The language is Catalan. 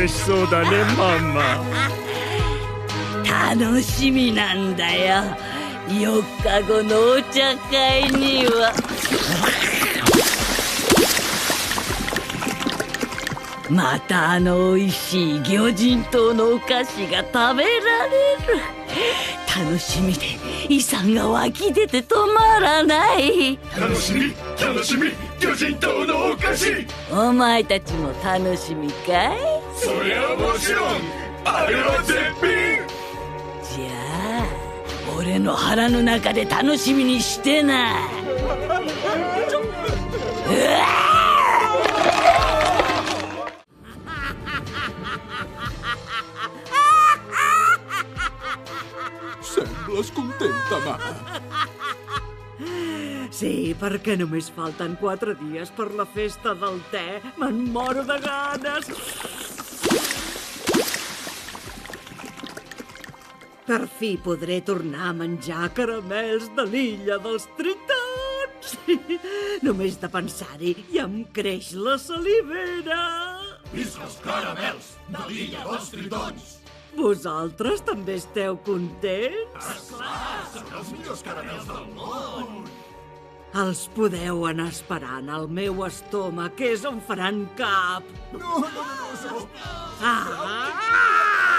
嬉しそうだねママ。楽しみなんだよ。4日後のお茶会には。また美味しい魚人島のお菓子が食べられる。楽しみで遺産が湧き出て止まらない。楽しみ楽しみ、魚人島のお菓子。お前たちも楽しみかい？そりゃもちろん、あれは絶品。じゃあ俺の腹の中で楽しみにしてな。Sembles contenta, ma. Sí, perquè només falten 4 dies per la festa del te. Me'n moro de ganes. Per fi podré tornar a menjar caramels de l'illa dels tritons. Només de pensar-hi ja em creix la salivera. Visca els caramels de l'illa dels tritons. Vosaltres també esteu contents? Esclar, són els millors caramels del món. Els podeu anar esperant al meu estómac, que és on faran cap. No, Ah!